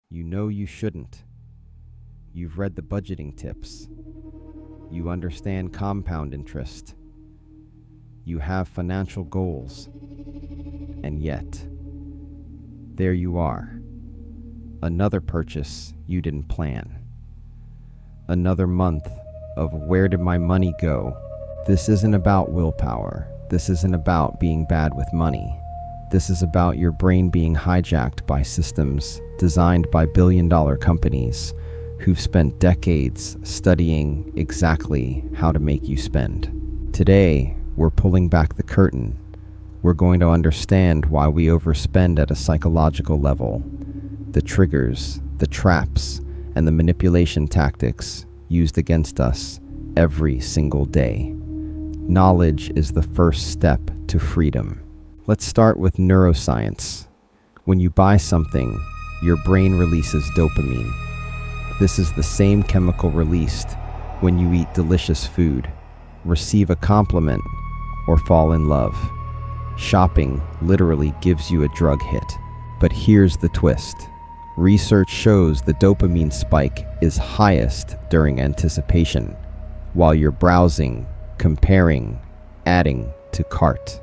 You know you shouldn't. You've read the budgeting tips. You understand compound interest. You have financial goals. And yet, there you are. Another purchase you didn't plan. Another month of where did my money go? This isn't about willpower. This isn't about being bad with money. This is about your brain being hijacked by systems designed by billion-dollar companies who've spent decades studying exactly how to make you spend. Today, we're pulling back the curtain. We're going to understand why we overspend at a psychological level, the triggers, the traps, and the manipulation tactics used against us every single day. Knowledge is the first step to freedom. Let's start with neuroscience. When you buy something, your brain releases dopamine. This is the same chemical released when you eat delicious food, receive a compliment, or fall in love. Shopping literally gives you a drug hit. But here's the twist. Research shows the dopamine spike is highest during anticipation, while you're browsing, comparing, adding to cart.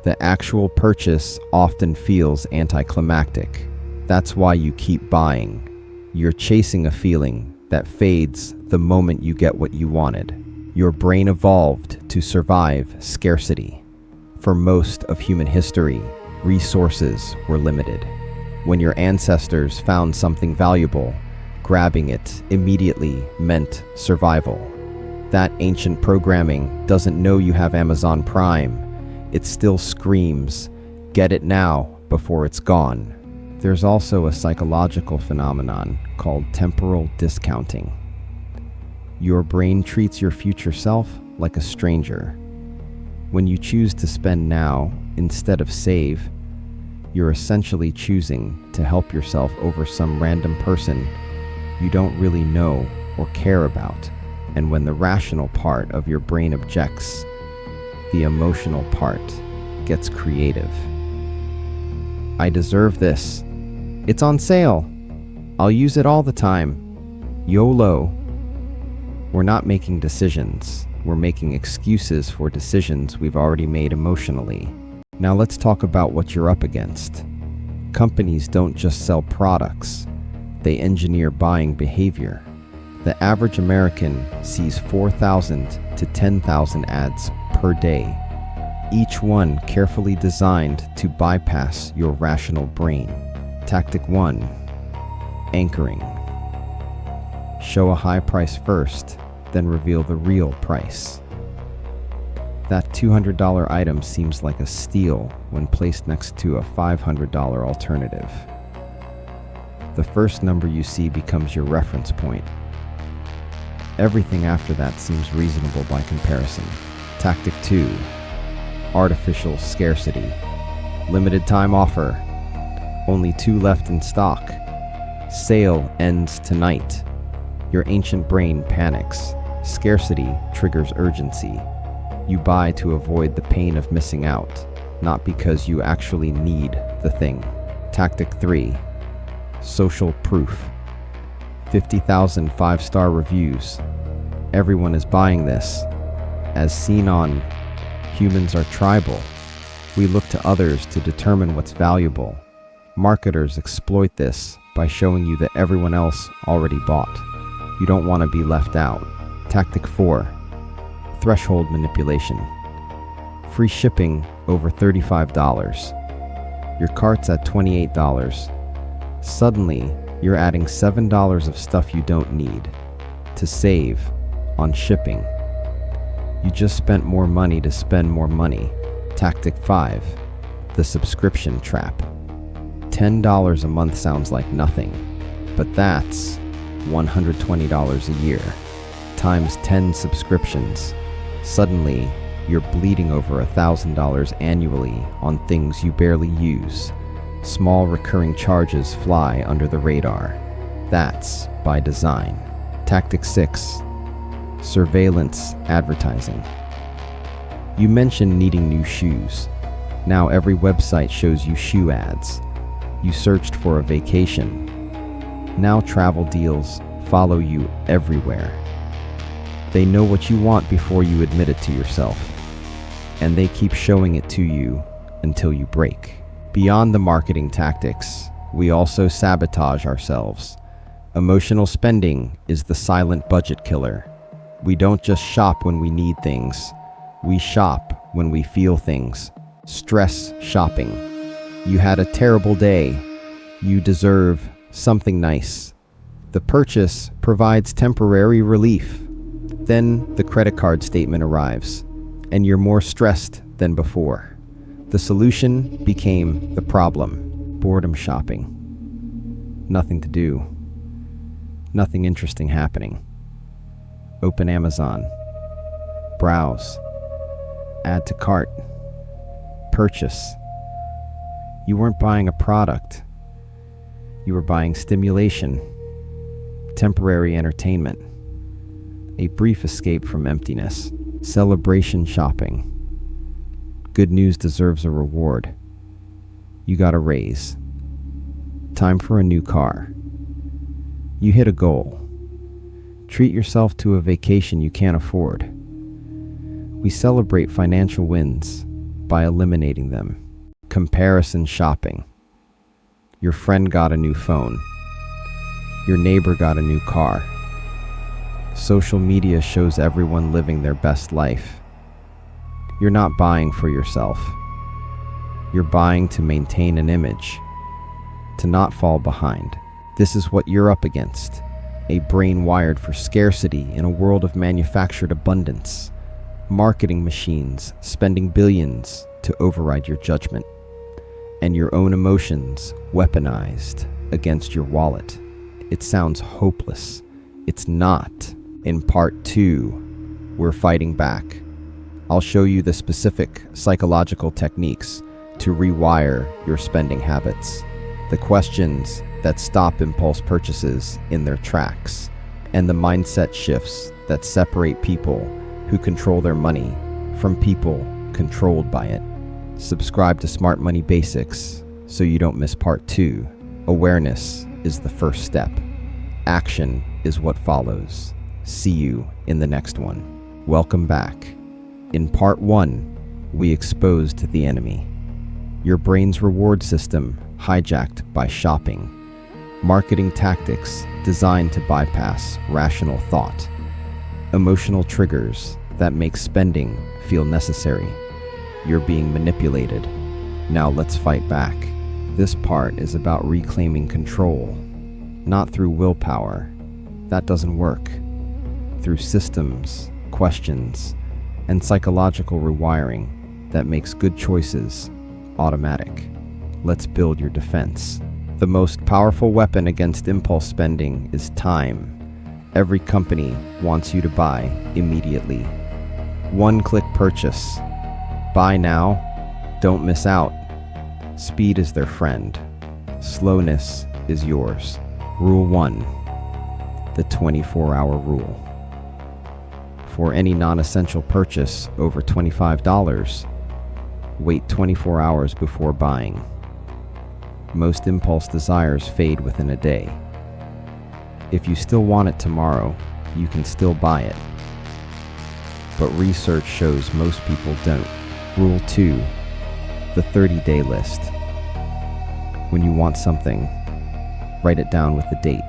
The actual purchase often feels anticlimactic. That's why you keep buying. You're chasing a feeling that fades the moment you get what you wanted. Your brain evolved to survive scarcity. For most of human history, resources were limited. When your ancestors found something valuable, grabbing it immediately meant survival. That ancient programming doesn't know you have Amazon Prime. It still screams, "Get it now before it's gone." There's also a psychological phenomenon called temporal discounting. Your brain treats your future self like a stranger. When you choose to spend now instead of save, you're essentially choosing to help yourself over some random person you don't really know or care about. And when the rational part of your brain objects, the emotional part gets creative. I deserve this. It's on sale. I'll use it all the time. YOLO. We're not making decisions. We're making excuses for decisions we've already made emotionally. Now let's talk about what you're up against. Companies don't just sell products. They engineer buying behavior. The average American sees 4,000 to 10,000 ads per day, each one carefully designed to bypass your rational brain. Tactic 1. Anchoring. Show a high price first, then reveal the real price. That $200 item seems like a steal when placed next to a $500 alternative. The first number you see becomes your reference point. Everything after that seems reasonable by comparison. Tactic 2. Artificial scarcity. Limited time offer. Only 2 left in stock. Sale ends tonight. Your ancient brain panics. Scarcity triggers urgency. You buy to avoid the pain of missing out, not because you actually need the thing. Tactic 3. Social proof. 50,000 5-star reviews. Everyone is buying this. As seen on Humans Are Tribal, we look to others to determine what's valuable. Marketers exploit this by showing you that everyone else already bought. You don't want to be left out. Tactic 4. Threshold manipulation. Free shipping over $35. Your cart's at $28. Suddenly, you're adding $7 of stuff you don't need to save on shipping. You just spent more money to spend more money. Tactic 5. The subscription trap. $10 a month sounds like nothing, but that's $120 a year. Times 10 subscriptions. Suddenly, you're bleeding over $1,000 annually on things you barely use. Small recurring charges fly under the radar. That's by design. Tactic 6. Surveillance advertising. You mentioned needing new shoes. Now every website shows you shoe ads. You searched for a vacation. Now travel deals follow you everywhere. They know what you want before you admit it to yourself, and they keep showing it to you until you break. Beyond the marketing tactics, we also sabotage ourselves. Emotional spending is the silent budget killer. We don't just shop when we need things. We shop when we feel things. Stress shopping. You had a terrible day. You deserve something nice. The purchase provides temporary relief. Then the credit card statement arrives, and you're more stressed than before. The solution became the problem. Boredom shopping. Nothing to do. Nothing interesting happening. Open Amazon. Browse. Add to cart. Purchase. You weren't buying a product. You were buying stimulation, temporary entertainment, a brief escape from emptiness. Celebration shopping. Good news deserves a reward. You got a raise. Time for a new car. You hit a goal. Treat yourself to a vacation you can't afford. We celebrate financial wins by eliminating them. Comparison shopping. Your friend got a new phone. Your neighbor got a new car. Social media shows everyone living their best life. You're not buying for yourself. You're buying to maintain an image, to not fall behind. This is what you're up against. A brain wired for scarcity in a world of manufactured abundance. Marketing machines spending billions to override your judgment. And your own emotions weaponized against your wallet. It sounds hopeless. It's not. In part 2, we're fighting back. I'll show you the specific psychological techniques to rewire your spending habits. The questions that stop impulse purchases in their tracks, and the mindset shifts that separate people who control their money from people controlled by it. Subscribe to Smart Money Basics so you don't miss part 2. Awareness is the first step. Action is what follows. See you in the next one. Welcome back. In part 1, we exposed the enemy. Your brain's reward system hijacked by shopping. Marketing tactics designed to bypass rational thought. Emotional triggers that make spending feel necessary. You're being manipulated. Now let's fight back. This part is about reclaiming control, not through willpower. That doesn't work. Through systems, questions, and psychological rewiring that makes good choices automatic. Let's build your defense. The most powerful weapon against impulse spending is time. Every company wants you to buy immediately. One-click purchase. Buy now, don't miss out. Speed is their friend. Slowness is yours. Rule 1. The 24-hour rule. For any non-essential purchase over $25, wait 24 hours before buying. Most impulse desires fade within a day. If you still want it tomorrow, you can still buy it. But research shows most people don't. Rule 2. The 30-day list. When you want something, write it down with a date.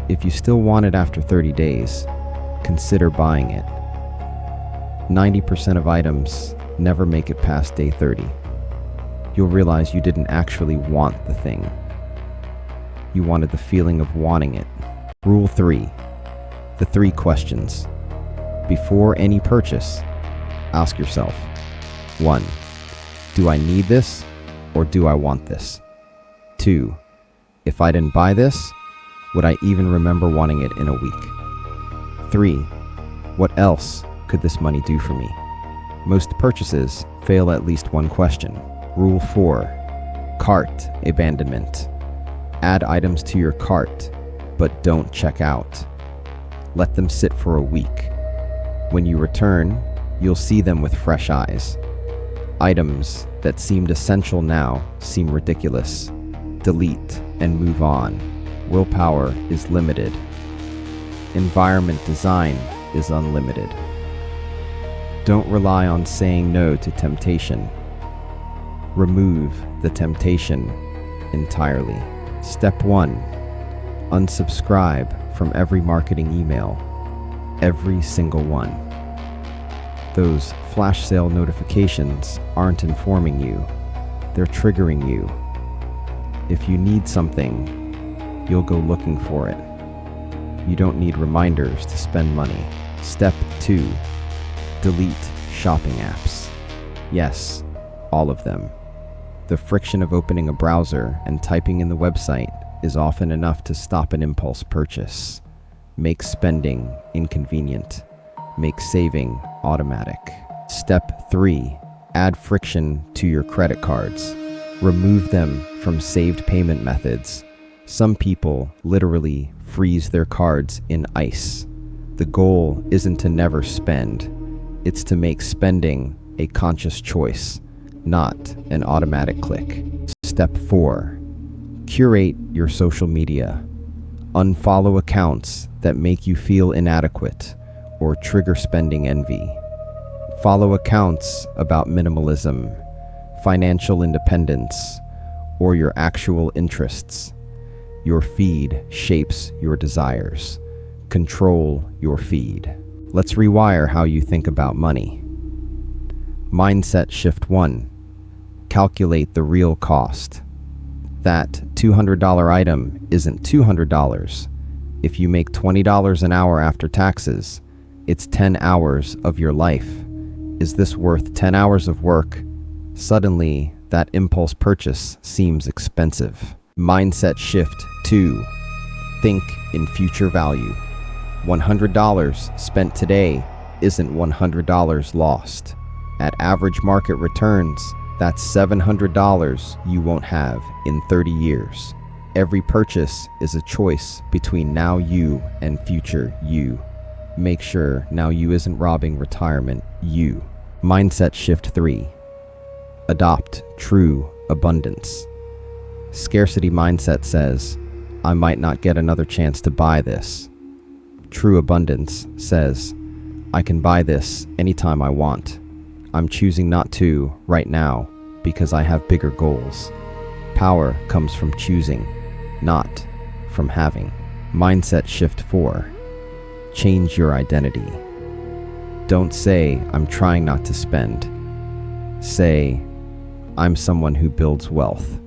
If you still want it after 30 days, consider buying it. 90% of items never make it past day 30. You'll realize you didn't actually want the thing. You wanted the feeling of wanting it. Rule 3. The 3 questions. Before any purchase, ask yourself, 1. Do I need this or do I want this? 2. If I didn't buy this, would I even remember wanting it in a week? 3. What else could this money do for me? Most purchases fail at least one question. Rule 4. Cart abandonment. Add items to your cart, but don't check out. Let them sit for a week. When you return, you'll see them with fresh eyes. Items that seemed essential now seem ridiculous. Delete and move on. Willpower is limited. Environment design is unlimited. Don't rely on saying no to temptation. Remove the temptation entirely. Step 1. Unsubscribe from every marketing email. Every single one. Those flash sale notifications aren't informing you. They're triggering you. If you need something, you'll go looking for it. You don't need reminders to spend money. Step 2. Delete shopping apps. Yes, all of them. The friction of opening a browser and typing in the website is often enough to stop an impulse purchase. Make spending inconvenient. Make saving automatic. Step 3. Add friction to your credit cards. Remove them from saved payment methods. Some people literally freeze their cards in ice. The goal isn't to never spend. It's to make spending a conscious choice, not an automatic click. Step 4. Curate your social media. Unfollow accounts that make you feel inadequate or trigger spending envy. Follow accounts about minimalism, financial independence, or your actual interests. Your feed shapes your desires. Control your feed. Let's rewire how you think about money. Mindset shift 1. Calculate the real cost. That $200 item isn't $200. If you make $20 an hour after taxes, it's 10 hours of your life. Is this worth 10 hours of work? Suddenly, that impulse purchase seems expensive. Mindset shift 2. Think in future value. $100 spent today isn't $100 lost. At average market returns, that's $700 you won't have in 30 years. Every purchase is a choice between now you and future you. Make sure now you isn't robbing retirement you. Mindset shift 3. Adopt true abundance. Scarcity mindset says, I might not get another chance to buy this. True abundance says, I can buy this anytime I want. I'm choosing not to right now because I have bigger goals. Power comes from choosing, not from having. Mindset shift 4. Change your identity. Don't say, I'm trying not to spend. Say, I'm someone who builds wealth.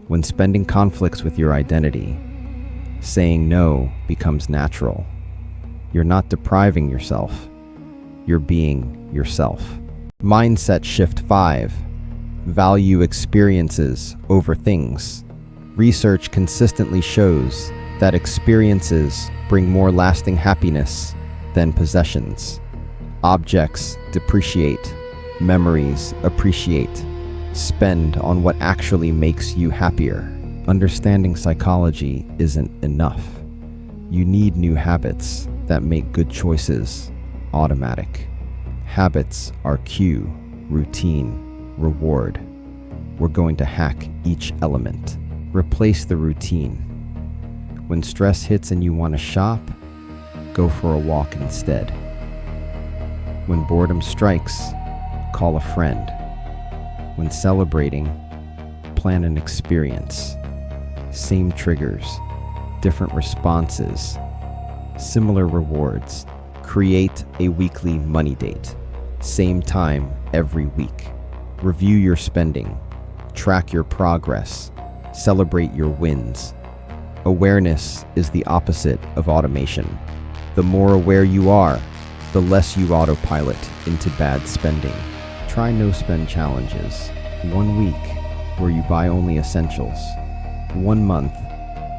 When spending conflicts with your identity, saying no becomes natural. You're not depriving yourself. You're being yourself. Mindset shift 5. Value experiences over things. Research consistently shows that experiences bring more lasting happiness than possessions. Objects depreciate. Memories appreciate. Spend on what actually makes you happier. Understanding psychology isn't enough. You need new habits that make good choices automatic. Habits are cue, routine, reward. We're going to hack each element. Replace the routine. When stress hits and you want to shop, go for a walk instead. When boredom strikes, call a friend. When celebrating, plan an experience. Same triggers, different responses, similar rewards. Create a weekly money date. Same time every week. Review your spending. Track your progress. Celebrate your wins. Awareness is the opposite of automation. The more aware you are, the less you autopilot into bad spending. Try no-spend challenges. 1 week where you buy only essentials. 1 month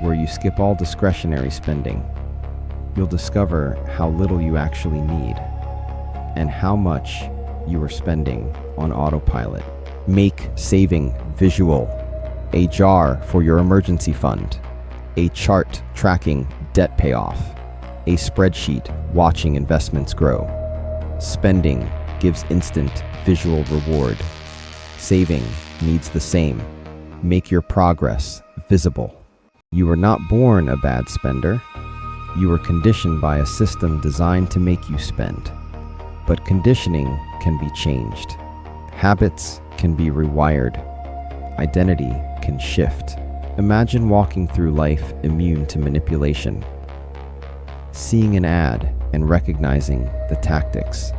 where you skip all discretionary spending. You'll discover how little you actually need and how much you are spending on autopilot. Make saving visual. A jar for your emergency fund. A chart tracking debt payoff. A spreadsheet watching investments grow. Spending gives instant visual reward. Saving needs the same. Make your progress visible. You were not born a bad spender. You were conditioned by a system designed to make you spend. But conditioning can be changed. Habits can be rewired. Identity can shift. Imagine walking through life immune to manipulation, seeing an ad and recognizing the tactics,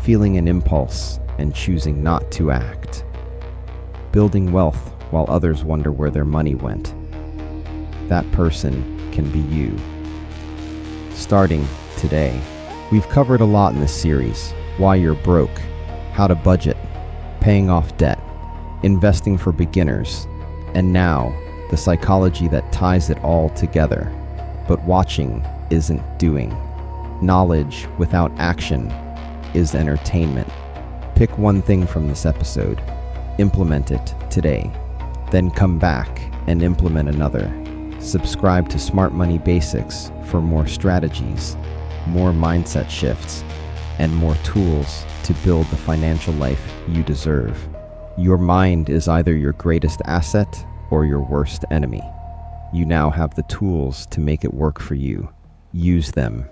feeling an impulse and choosing not to act, building wealth while others wonder where their money went. That person can be you. Starting today. We've covered a lot in this series: why you're broke, how to budget, paying off debt, investing for beginners, and now the psychology that ties it all together. But watching isn't doing. Knowledge without action is entertainment. Pick one thing from this episode, implement it today, then come back and implement another. Subscribe to Smart Money Basics for more strategies, more mindset shifts, and more tools to build the financial life you deserve. Your mind is either your greatest asset or your worst enemy. You now have the tools to make it work for you. Use them.